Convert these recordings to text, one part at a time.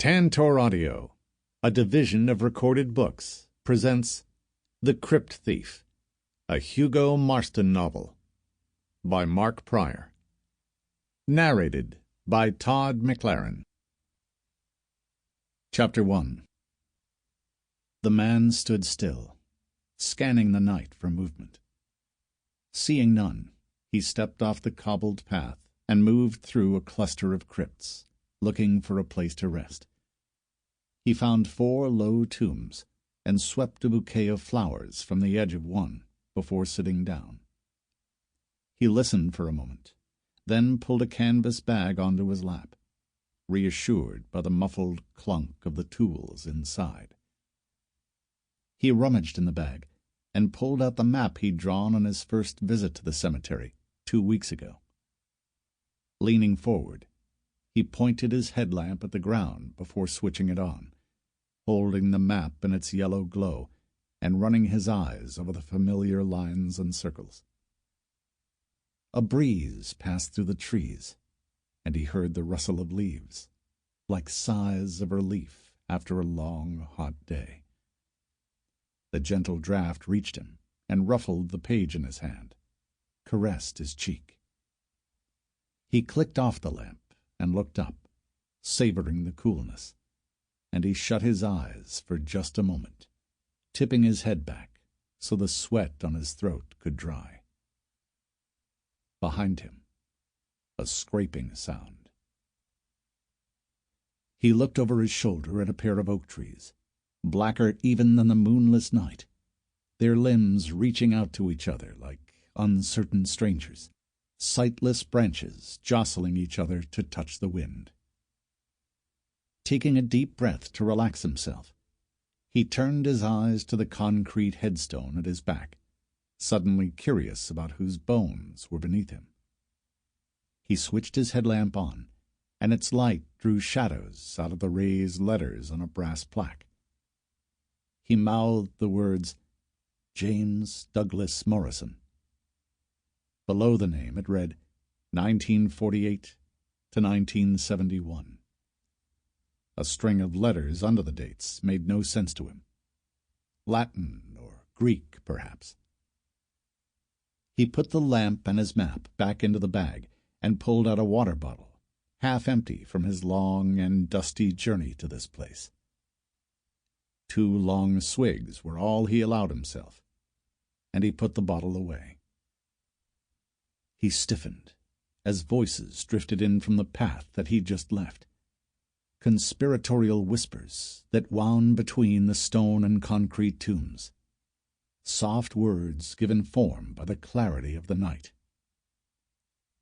Tantor Audio, a division of Recorded Books, presents The Crypt Thief, a Hugo Marston novel, by Mark Pryor. Narrated by Todd McLaren. Chapter 1. The man stood still, scanning the night for movement. Seeing none, he stepped off the cobbled path and moved through a cluster of crypts, looking for a place to rest. He found 4 low tombs and swept a bouquet of flowers from the edge of one before sitting down. He listened for a moment, then pulled a canvas bag onto his lap, reassured by the muffled clunk of the tools inside. He rummaged in the bag and pulled out the map he'd drawn on his first visit to the cemetery 2 weeks ago. Leaning forward, he pointed his headlamp at the ground before switching it on, holding the map in its yellow glow and running his eyes over the familiar lines and circles. A breeze passed through the trees, and he heard the rustle of leaves, like sighs of relief after a long, hot day. The gentle draft reached him and ruffled the page in his hand, caressed his cheek. He clicked off the lamp and looked up, savoring the coolness, and he shut his eyes for just a moment, tipping his head back so the sweat on his throat could dry. Behind him, a scraping sound. He looked over his shoulder at a pair of oak trees, blacker even than the moonless night, their limbs reaching out to each other like uncertain strangers, sightless branches jostling each other to touch the wind. Taking a deep breath to relax himself, he turned his eyes to the concrete headstone at his back, suddenly curious about whose bones were beneath him. He switched his headlamp on, and its light drew shadows out of the raised letters on a brass plaque. He mouthed the words, James Douglas Morrison. Below the name it read 1948 to 1971. A string of letters under the dates made no sense to him. Latin or Greek, perhaps. He put the lamp and his map back into the bag and pulled out a water bottle, half empty from his long and dusty journey to this place. 2 long swigs were all he allowed himself, and he put the bottle away. He stiffened as voices drifted in from the path that he'd just left, conspiratorial whispers that wound between the stone and concrete tombs, soft words given form by the clarity of the night.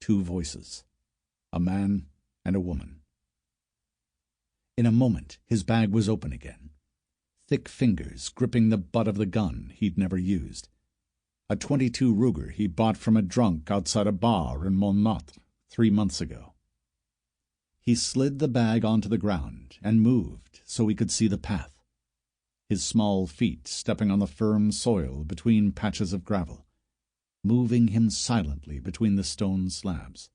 2 voices, a man and a woman. In a moment his bag was open again, thick fingers gripping the butt of the gun he'd never used, a .22 Ruger he bought from a drunk outside a bar in Montmartre 3 months ago. He slid the bag onto the ground and moved so he could see the path, his small feet stepping on the firm soil between patches of gravel, moving him silently between the stone slabs.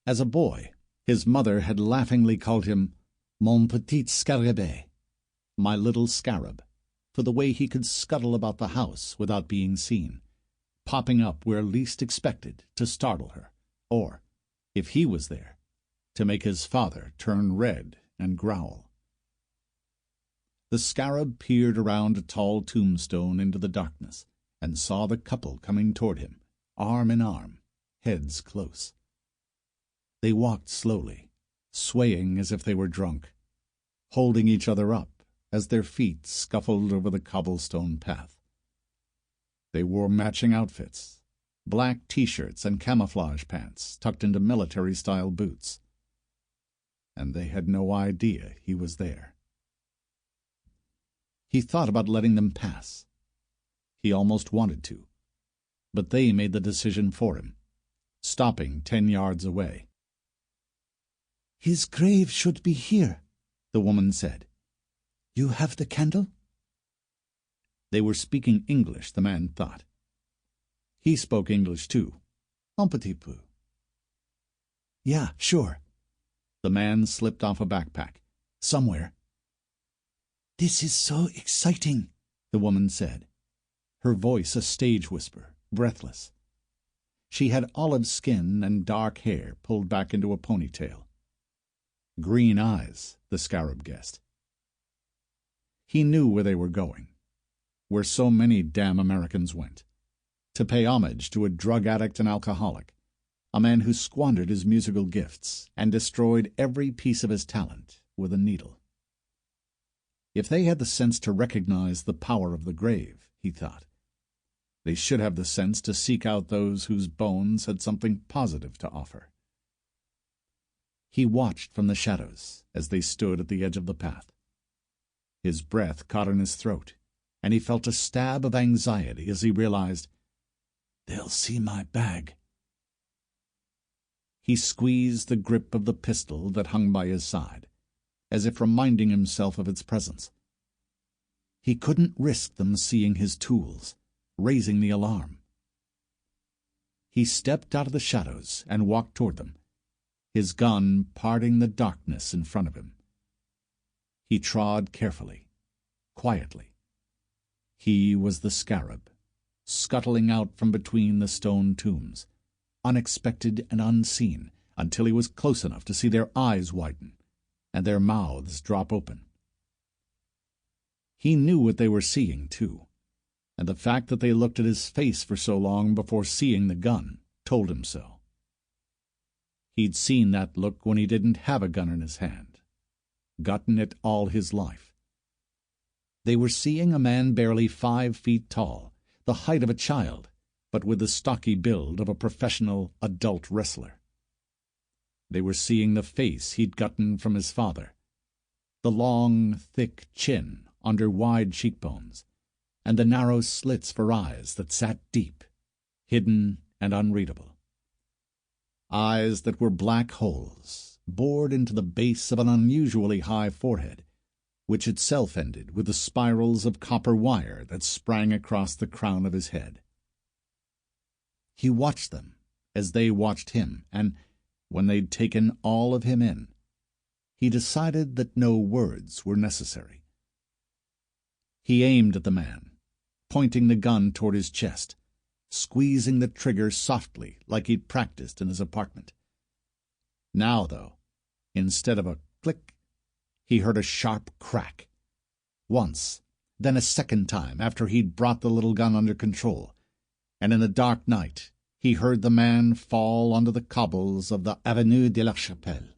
As a boy, his mother had laughingly called him Mon petit scarabée, my little scarab, for the way he could scuttle about the house without being seen, popping up where least expected to startle her, or, if he was there, to make his father turn red and growl. The scarab peered around a tall tombstone into the darkness and saw the couple coming toward him, arm in arm, heads close. They walked slowly, swaying as if they were drunk, holding each other up as their feet scuffled over the cobblestone path. They wore matching outfits, black T-shirts and camouflage pants tucked into military-style boots. And they had no idea he was there. He thought about letting them pass. He almost wanted to, but they made the decision for him, stopping 10 yards away. "His grave should be here," the woman said. "You have the candle?" They were speaking English, the man thought. He spoke English too, un petit peu. "Yeah, sure." The man slipped off a backpack, somewhere. "This is so exciting," the woman said, her voice a stage whisper, breathless. She had olive skin and dark hair pulled back into a ponytail. Green eyes, the scarab guessed. He knew where they were going, where so many damn Americans went, to pay homage to a drug addict and alcoholic, a man who squandered his musical gifts and destroyed every piece of his talent with a needle. If they had the sense to recognize the power of the grave, he thought, they should have the sense to seek out those whose bones had something positive to offer. He watched from the shadows as they stood at the edge of the path. His breath caught in his throat, and he felt a stab of anxiety as he realized, "They'll see my bag." He squeezed the grip of the pistol that hung by his side, as if reminding himself of its presence. He couldn't risk them seeing his tools, raising the alarm. He stepped out of the shadows and walked toward them, his gun parting the darkness in front of him. He trod carefully, quietly. He was the scarab, scuttling out from between the stone tombs, unexpected and unseen, until he was close enough to see their eyes widen and their mouths drop open. He knew what they were seeing, too, and the fact that they looked at his face for so long before seeing the gun told him so. He'd seen that look when he didn't have a gun in his hand, gotten it all his life. They were seeing a man barely 5 feet tall, the height of a child, but with the stocky build of a professional adult wrestler. They were seeing the face he'd gotten from his father, the long, thick chin under wide cheekbones, and the narrow slits for eyes that sat deep, hidden and unreadable. Eyes that were black holes, bored into the base of an unusually high forehead, which itself ended with the spirals of copper wire that sprang across the crown of his head. He watched them as they watched him, and when they'd taken all of him in, he decided that no words were necessary. He aimed at the man, pointing the gun toward his chest, squeezing the trigger softly like he'd practiced in his apartment. Now, though, instead of a click, he heard a sharp crack. Once, then a second time after he'd brought the little gun under control, and in the dark night he heard the man fall onto the cobbles of the Avenue de la Chapelle.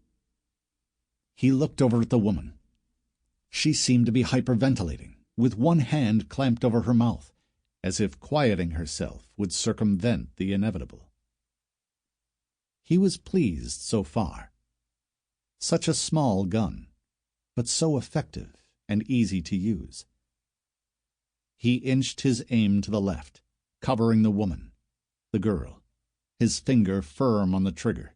He looked over at the woman. She seemed to be hyperventilating, with one hand clamped over her mouth, as if quieting herself would circumvent the inevitable. He was pleased so far. Such a small gun, but so effective and easy to use. He inched his aim to the left, covering the woman, the girl, his finger firm on the trigger.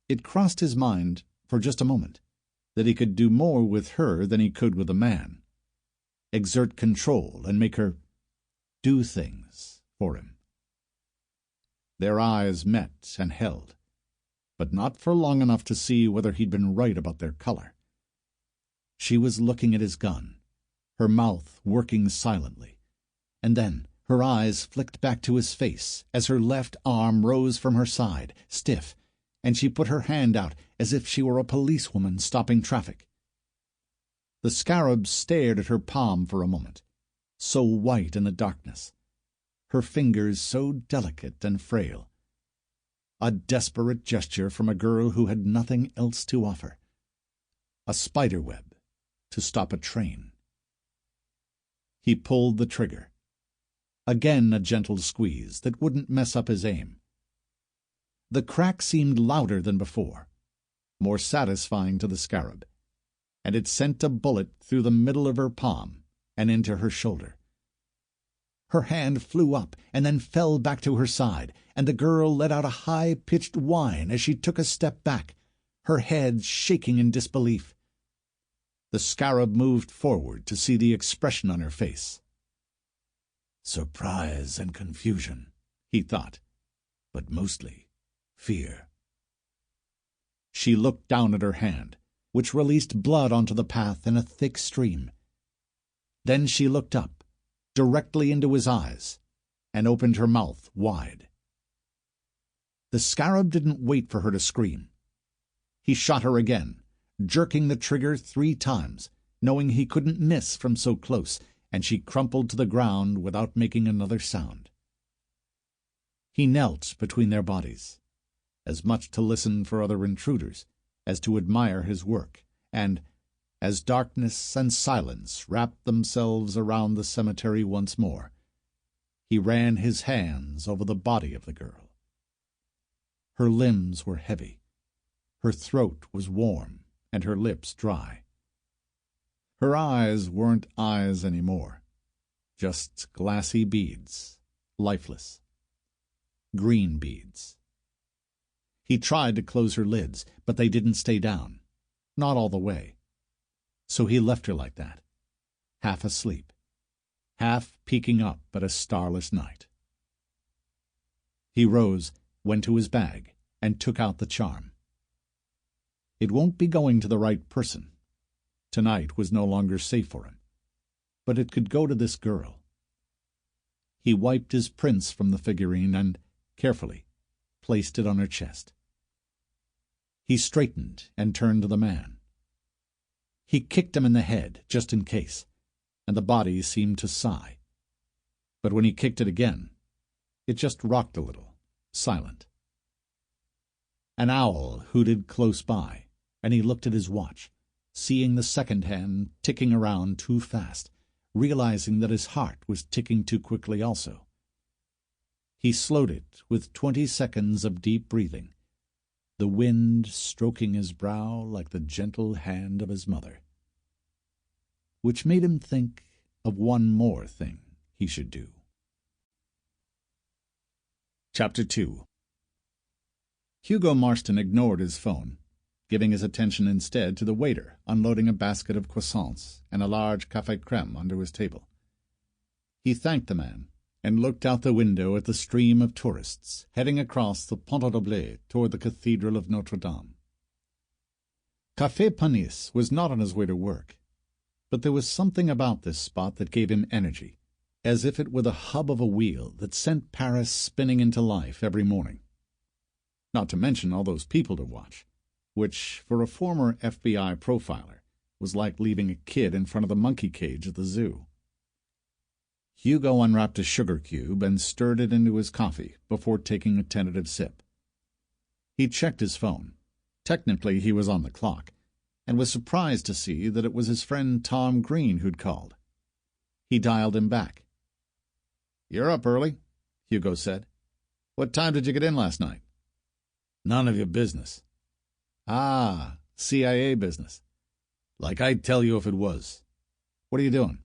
It crossed his mind, for just a moment, that he could do more with her than he could with a man, exert control and make her do things for him. Their eyes met and held, but not for long enough to see whether he'd been right about their color. She was looking at his gun, her mouth working silently, and then her eyes flicked back to his face as her left arm rose from her side, stiff, and she put her hand out as if she were a policewoman stopping traffic. The scarab stared at her palm for a moment, so white in the darkness, her fingers so delicate and frail. A desperate gesture from a girl who had nothing else to offer. A spiderweb to stop a train. He pulled the trigger. Again a gentle squeeze that wouldn't mess up his aim. The crack seemed louder than before, more satisfying to the scarab, and it sent a bullet through the middle of her palm and into her shoulder. Her hand flew up and then fell back to her side, and the girl let out a high-pitched whine as she took a step back, her head shaking in disbelief. The scarab moved forward to see the expression on her face. Surprise and confusion, he thought, but mostly fear. She looked down at her hand, which released blood onto the path in a thick stream. Then she looked up, directly into his eyes, and opened her mouth wide. The scarab didn't wait for her to scream. He shot her again, jerking the trigger 3 times, knowing he couldn't miss from so close, and she crumpled to the ground without making another sound. He knelt between their bodies, as much to listen for other intruders as to admire his work, and, as darkness and silence wrapped themselves around the cemetery once more, he ran his hands over the body of the girl. Her limbs were heavy, her throat was warm, and her lips dry. Her eyes weren't eyes anymore, just glassy beads, lifeless. Green beads. He tried to close her lids, but they didn't stay down, not all the way. So he left her like that, half asleep, half peeking up at a starless night. He rose, went to his bag, and took out the charm. It won't be going to the right person. Tonight was no longer safe for him, but it could go to this girl. He wiped his prints from the figurine and, carefully, placed it on her chest. He straightened and turned to the man. He kicked him in the head, just in case, and the body seemed to sigh. But when he kicked it again, it just rocked a little, silent. An owl hooted close by, and he looked at his watch, seeing the second hand ticking around too fast, realizing that his heart was ticking too quickly also. He slowed it with 20 seconds of deep breathing, the wind stroking his brow like the gentle hand of his mother. Which made him think of one more thing he should do. Chapter 2. Hugo Marston ignored his phone, giving his attention instead to the waiter unloading a basket of croissants and a large café crème onto his table. He thanked the man and looked out the window at the stream of tourists heading across the Pont de Blé toward the Cathedral of Notre Dame. Café Panis was not on his way to work, but there was something about this spot that gave him energy, as if it were the hub of a wheel that sent Paris spinning into life every morning. Not to mention all those people to watch, which, for a former FBI profiler, was like leaving a kid in front of the monkey cage at the zoo. Hugo unwrapped a sugar cube and stirred it into his coffee before taking a tentative sip. He checked his phone. Technically, he was on the clock, and was surprised to see that it was his friend Tom Green who'd called. He dialed him back. "You're up early," Hugo said. "What time did you get in last night?" "None of your business." "Ah, CIA business. Like I'd tell you if it was. What are you doing?"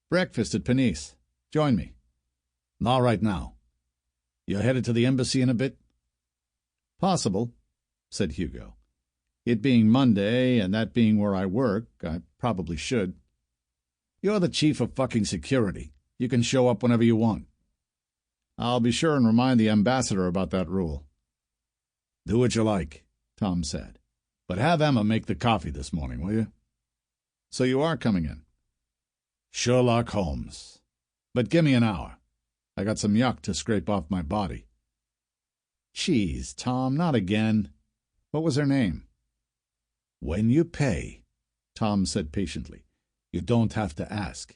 "Breakfast at Panis. Join me." "Not right now. You're headed to the embassy in a bit?" "Possible," said Hugo. "It being Monday, and that being where I work, I probably should." "You're the chief of fucking security. You can show up whenever you want." "I'll be sure and remind the ambassador about that rule." "Do what you like," Tom said. "But have Emma make the coffee this morning, will you?" "So you are coming in?" "Sherlock Holmes. But give me an hour. I got some yuck to scrape off my body." "Jeez, Tom, not again. What was her name?" "When you pay," Tom said patiently, "you don't have to ask."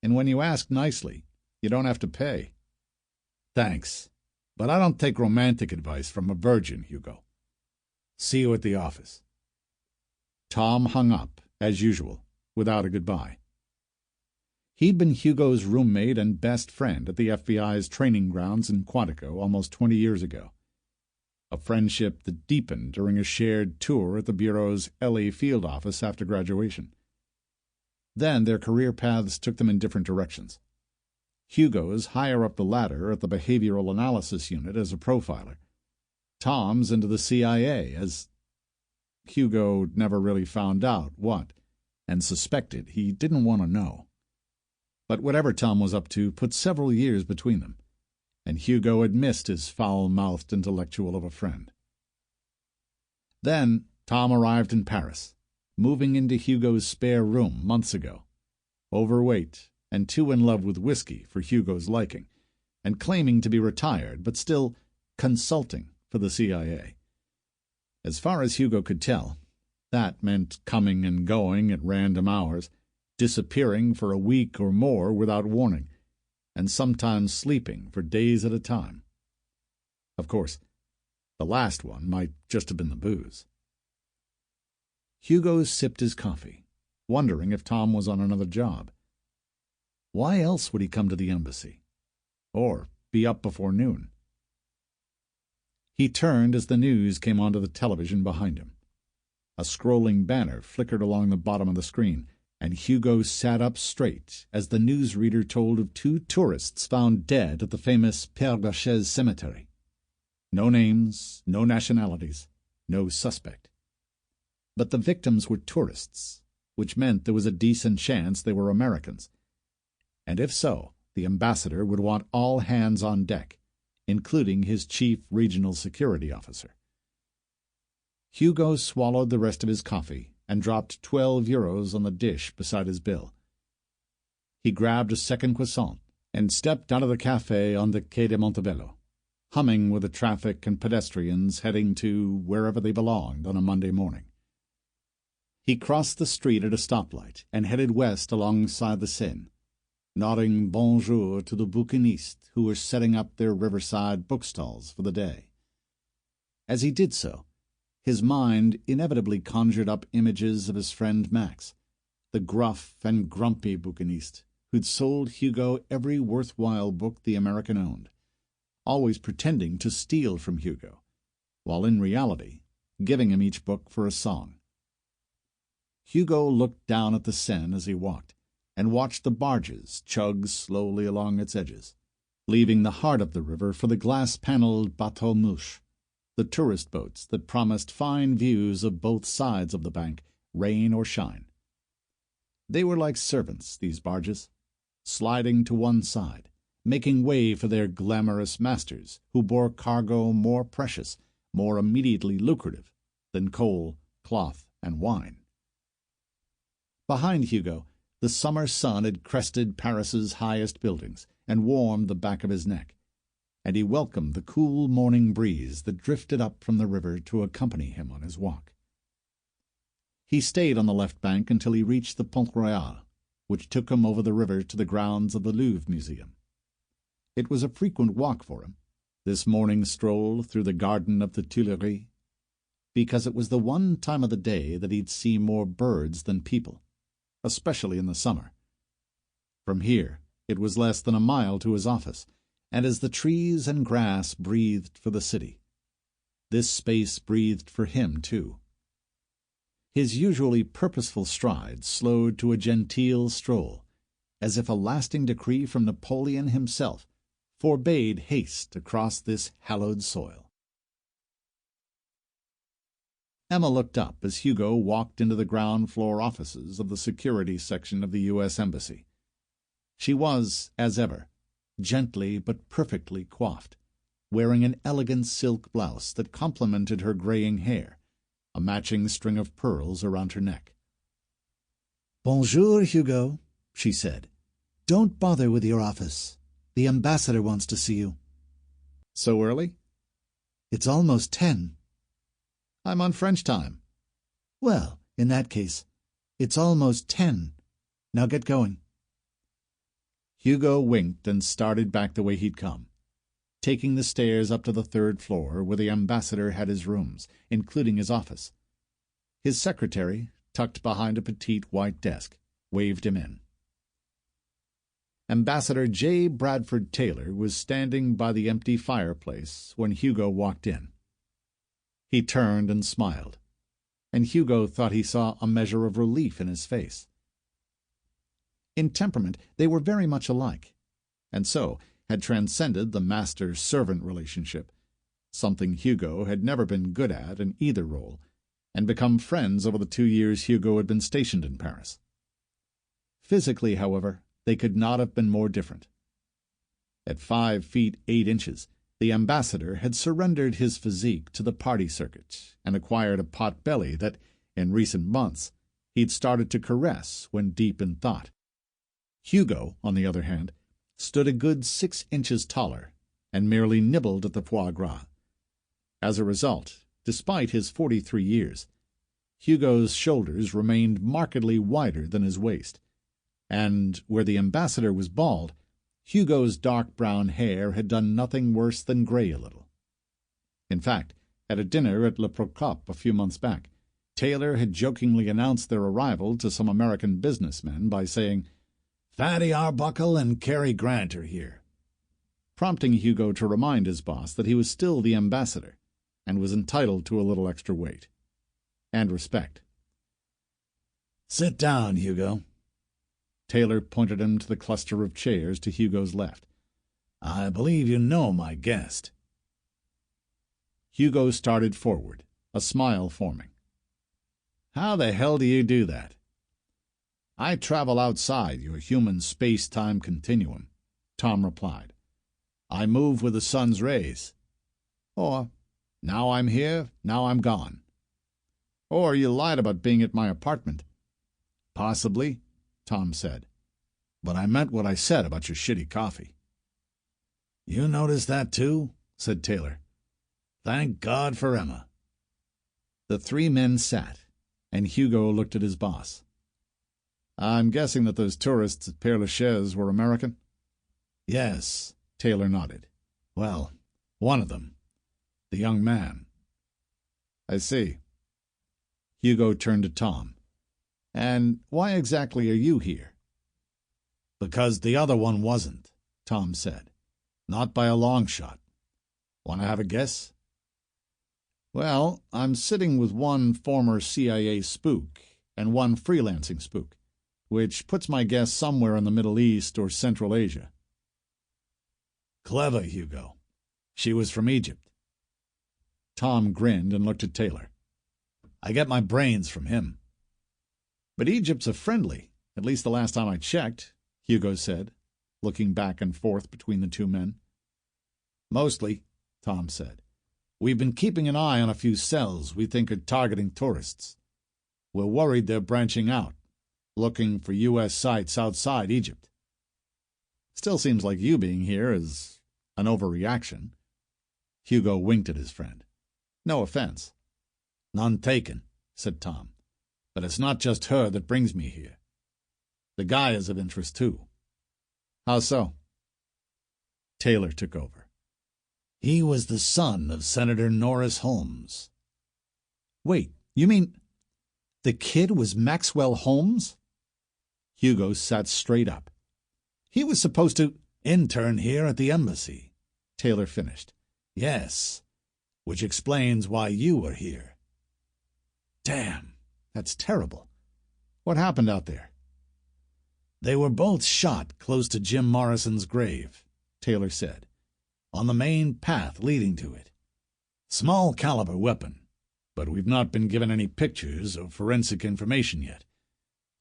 "And when you ask nicely, you don't have to pay." "Thanks. But I don't take romantic advice from a virgin, Hugo. See you at the office." Tom hung up, as usual, without a goodbye. He'd been Hugo's roommate and best friend at the FBI's training grounds in Quantico almost 20 years ago. A friendship that deepened during a shared tour at the Bureau's LA field office after graduation. Then their career paths took them in different directions. Hugo's higher up the ladder at the Behavioral Analysis Unit as a profiler. Tom's into the CIA as... Hugo never really found out what, and suspected he didn't want to know. But whatever Tom was up to put several years between them, and Hugo had missed his foul-mouthed intellectual of a friend. Then, Tom arrived in Paris, moving into Hugo's spare room months ago, overweight and too in love with whiskey for Hugo's liking, and claiming to be retired but still consulting for the CIA. As far as Hugo could tell, that meant coming and going at random hours, disappearing for a week or more without warning, and sometimes sleeping for days at a time. Of course, the last one might just have been the booze. Hugo sipped his coffee, wondering if Tom was on another job. Why else would he come to the embassy? Or be up before noon? He turned as the news came onto the television behind him. A scrolling banner flickered along the bottom of the screen, and Hugo sat up straight as the newsreader told of 2 tourists found dead at the famous Pere Lachaise cemetery. No names, no nationalities, no suspect. But the victims were tourists, which meant there was a decent chance they were Americans. And if so, the ambassador would want all hands on deck, including his chief regional security officer. Hugo swallowed the rest of his coffee and dropped 12 euros on the dish beside his bill. He grabbed a second croissant and stepped out of the café on the Quai de Montebello, humming with the traffic and pedestrians heading to wherever they belonged on a Monday morning. He crossed the street at a stoplight and headed west alongside the Seine, nodding bonjour to the bouquinistes who were setting up their riverside bookstalls for the day. As he did so, his mind inevitably conjured up images of his friend Max, the gruff and grumpy bouquiniste who'd sold Hugo every worthwhile book the American owned, always pretending to steal from Hugo, while in reality giving him each book for a song. Hugo looked down at the Seine as he walked, and watched the barges chug slowly along its edges, leaving the heart of the river for the glass-paneled bateaux mouches, the tourist boats that promised fine views of both sides of the bank, rain or shine. They were like servants, these barges, sliding to one side, making way for their glamorous masters, who bore cargo more precious, more immediately lucrative, than coal, cloth, and wine. Behind Hugo, the summer sun had crested Paris's highest buildings and warmed the back of his neck, and he welcomed the cool morning breeze that drifted up from the river to accompany him on his walk. He stayed on the left bank until he reached the Pont Royal, which took him over the river to the grounds of the Louvre Museum. It was a frequent walk for him, this morning stroll through the garden of the Tuileries, because it was the one time of the day that he'd see more birds than people, especially in the summer. From here, it was less than a mile to his office, and as the trees and grass breathed for the city, this space breathed for him too. His usually purposeful stride slowed to a genteel stroll, as if a lasting decree from Napoleon himself forbade haste across this hallowed soil. Emma looked up as Hugo walked into the ground-floor offices of the security section of the U.S. Embassy. She was, as ever, gently but perfectly coiffed, wearing an elegant silk blouse that complemented her graying hair, a matching string of pearls around her neck. "Bonjour, Hugo," she said. "Don't bother with your office. The ambassador wants to see you." "So early?" "It's almost 10. "I'm on French time." "Well, in that case, it's almost 10. Now get going." Hugo winked and started back the way he'd come, taking the stairs up to the 3rd floor where the ambassador had his rooms, including his office. His secretary, tucked behind a petite white desk, waved him in. Ambassador J. Bradford Taylor was standing by the empty fireplace when Hugo walked in. He turned and smiled, and Hugo thought he saw a measure of relief in his face. In temperament they were very much alike, and so had transcended the master-servant relationship, something Hugo had never been good at in either role, and become friends over the 2 years Hugo had been stationed in Paris. Physically, however, they could not have been more different. At 5 feet 8 inches, The ambassador had surrendered his physique to the party circuit and acquired a pot belly that, in recent months, he'd started to caress when deep in thought. Hugo, on the other hand, stood a good 6 inches taller and merely nibbled at the foie gras. As a result, despite his 43 years, Hugo's shoulders remained markedly wider than his waist, and where the ambassador was bald, Hugo's dark brown hair had done nothing worse than gray a little. In fact, at a dinner at Le Procope a few months back, Taylor had jokingly announced their arrival to some American businessmen by saying, "Fatty Arbuckle and Cary Grant are here," prompting Hugo to remind his boss that he was still the ambassador and was entitled to a little extra weight and respect. "Sit down, Hugo." Taylor pointed him to the cluster of chairs to Hugo's left. "I believe you know my guest." Hugo started forward, a smile forming. "How the hell do you do that?" "I travel outside your human space-time continuum," Tom replied. "I move with the sun's rays. Or, now I'm here, now I'm gone. Or you lied about being at my apartment." "Possibly," Tom said. "But I meant what I said about your shitty coffee." "You noticed that too?" said Taylor. "Thank God for Emma." The three men sat, and Hugo looked at his boss. "I'm guessing that those tourists at Pere Lachaise were American?" "Yes," Taylor nodded. "Well, one of them. The young man." "I see." Hugo turned to Tom. "And why exactly are you here?" "Because the other one wasn't," Tom said. "Not by a long shot. Want to have a guess?" "Well, I'm sitting with one former CIA spook and one freelancing spook, which puts my guess somewhere in the Middle East or Central Asia." "Clever, Hugo. She was from Egypt." Tom grinned and looked at Taylor. "I get my brains from him." "But Egypt's a friendly, at least the last time I checked," Hugo said, looking back and forth between the two men. "Mostly," Tom said. "We've been keeping an eye on a few cells we think are targeting tourists. We're worried they're branching out, looking for U.S. sites outside Egypt." "Still seems like you being here is an overreaction." Hugo winked at his friend. "No offense." "None taken," said Tom. "But it's not just her that brings me here. The guy is of interest, too." "How so?" Taylor took over. "He was the son of Senator Norris Holmes." "Wait, you mean the kid was Maxwell Holmes?" Hugo sat straight up. "He was supposed to intern here at the embassy," Taylor finished. "Yes, which explains why you were here." "Damn, that's terrible. What happened out there?" "They were both shot close to Jim Morrison's grave," Taylor said, "on the main path leading to it. Small caliber weapon, but we've not been given any pictures or forensic information yet.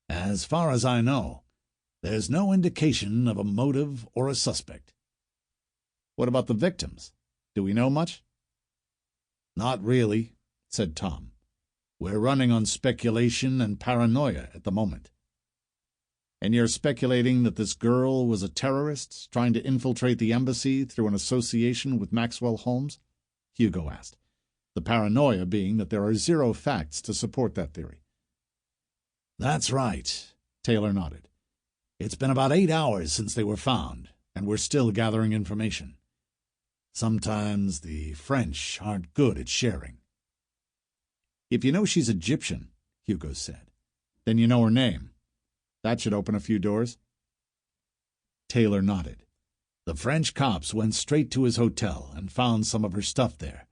As far as I know, there's no indication of a motive or a suspect." "What about the victims? Do we know much?" "Not really," said Tom. "We're running on speculation and paranoia at the moment." "And you're speculating that this girl was a terrorist trying to infiltrate the embassy through an association with Maxwell Holmes?" Hugo asked, the paranoia being that there are zero facts to support that theory. "That's right," Taylor nodded. "It's been about 8 hours since they were found, and we're still gathering information. Sometimes the French aren't good at sharing." "If you know she's Egyptian," Hugo said, "then you know her name. That should open a few doors." Taylor nodded. "The French cops went straight to his hotel and found some of her stuff there.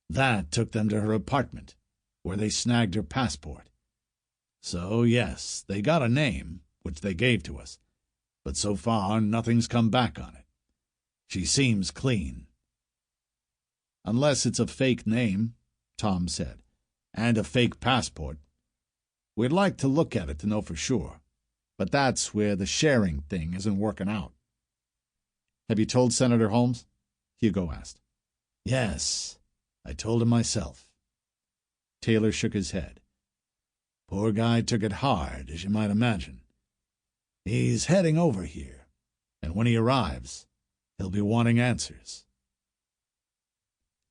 That took them to her apartment, where they snagged her passport. So, yes, they got a name, which they gave to us, but so far nothing's come back on it. She seems clean." "Unless it's a fake name," Tom said, "and a fake passport. We'd like to look at it to know for sure, but that's where the sharing thing isn't working out." "Have you told Senator Holmes?" Hugo asked. Yes, I told him myself. Taylor shook his head. Poor guy took it hard, as you might imagine. He's heading over here, and when he arrives, he'll be wanting answers.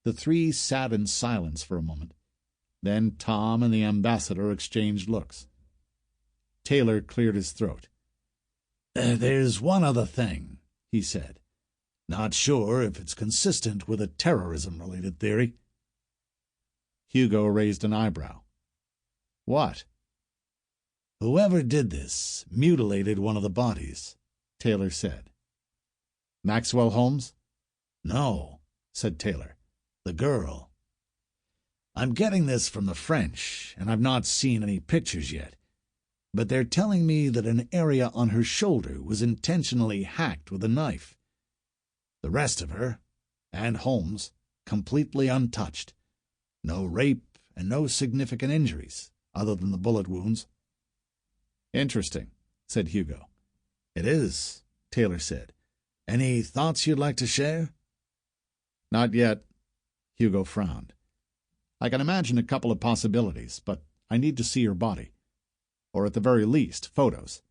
The three sat in silence for a moment. Then Tom and the ambassador exchanged looks. Taylor cleared his throat. There's one other thing, he said. Not sure if it's consistent with a terrorism-related theory. Hugo raised an eyebrow. What? Whoever did this mutilated one of the bodies, Taylor said. Maxwell Holmes? No, said Taylor. The girl. I'm getting this from the French, and I've not seen any pictures yet. But they're telling me that an area on her shoulder was intentionally hacked with a knife. The rest of her, and Holmes, completely untouched. No rape and no significant injuries, other than the bullet wounds. Interesting, said Hugo. It is, Taylor said. Any thoughts you'd like to share? Not yet. Hugo frowned. I can imagine a couple of possibilities, but I need to see her body. Or at the very least, photos.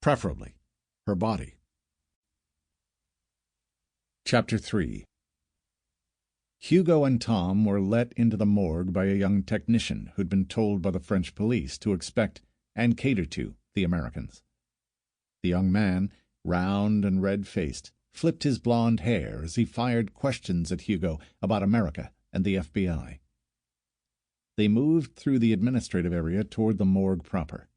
Preferably, her body. Chapter 3. Hugo and Tom were let into the morgue by a young technician who'd been told by the French police to expect and cater to the Americans. The young man, round and red-faced, flipped his blond hair as he fired questions at Hugo about America and the FBI. They moved through the administrative area toward the morgue proper.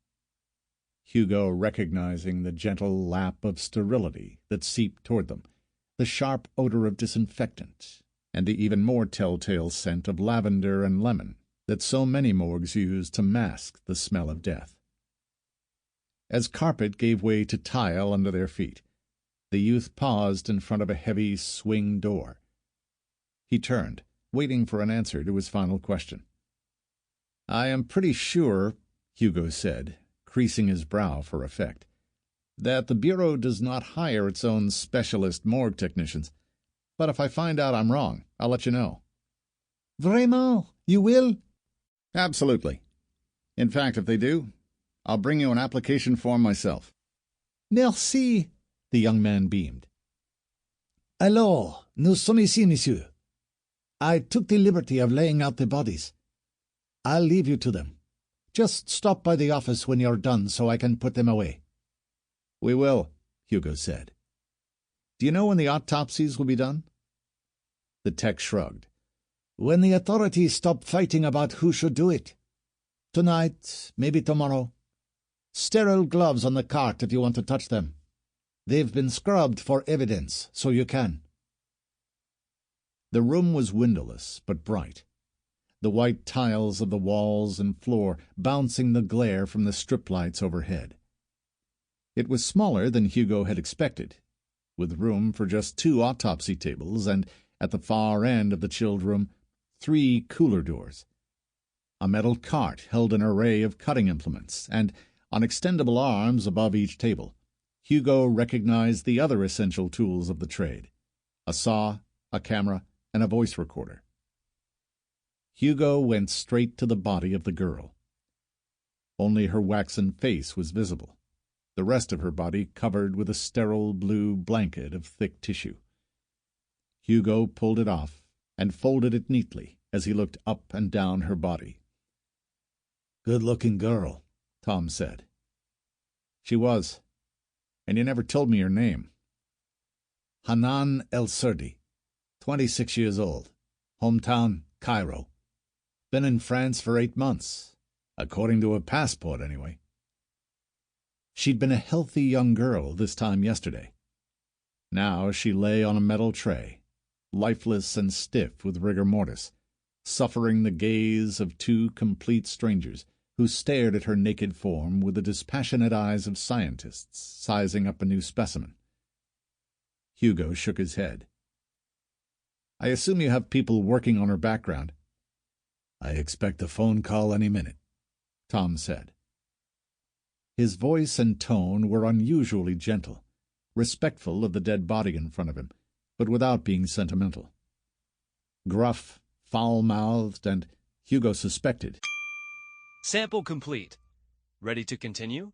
Hugo, recognizing the gentle lap of sterility that seeped toward them, the sharp odor of disinfectant, and the even more telltale scent of lavender and lemon that so many morgues use to mask the smell of death. As carpet gave way to tile under their feet, the youth paused in front of a heavy swing door. He turned, waiting for an answer to his final question. "I am pretty sure," Hugo said, creasing his brow for effect, "that the Bureau does not hire its own specialist morgue technicians. But if I find out I'm wrong, I'll let you know." "Vraiment? You will?" "Absolutely. In fact, if they do, I'll bring you an application form myself." "Merci," the young man beamed. "Alors, nous sommes ici, monsieur. I took the liberty of laying out the bodies. I'll leave you to them. Just stop by the office when you're done so I can put them away." "We will," Hugo said. "Do you know when the autopsies will be done?" The tech shrugged. "When the authorities stop fighting about who should do it. Tonight, maybe tomorrow. Sterile gloves on the cart if you want to touch them. They've been scrubbed for evidence, so you can." The room was windowless but bright, the white tiles of the walls and floor bouncing the glare from the strip lights overhead. It was smaller than Hugo had expected, with room for just 2 autopsy tables and, at the far end of the chilled room, 3 cooler doors. A metal cart held an array of cutting implements, and, on extendable arms above each table, Hugo recognized the other essential tools of the trade: a saw, a camera, and a voice recorder. Hugo went straight to the body of the girl. Only her waxen face was visible, the rest of her body covered with a sterile blue blanket of thick tissue. Hugo pulled it off and folded it neatly as he looked up and down her body. "Good-looking girl," Tom said. "She was. And you never told me her name." "Hanan El-Serdi, 26 years old. Hometown, Cairo. Been in France for 8 months, according to her passport, anyway." She'd been a healthy young girl this time yesterday. Now she lay on a metal tray, lifeless and stiff with rigor mortis, suffering the gaze of 2 complete strangers who stared at her naked form with the dispassionate eyes of scientists sizing up a new specimen. Hugo shook his head. "I assume you have people working on her background." "I expect a phone call any minute," Tom said. His voice and tone were unusually gentle, respectful of the dead body in front of him, but without being sentimental. Gruff, foul-mouthed, and, Hugo suspected, Sample complete. Ready to continue?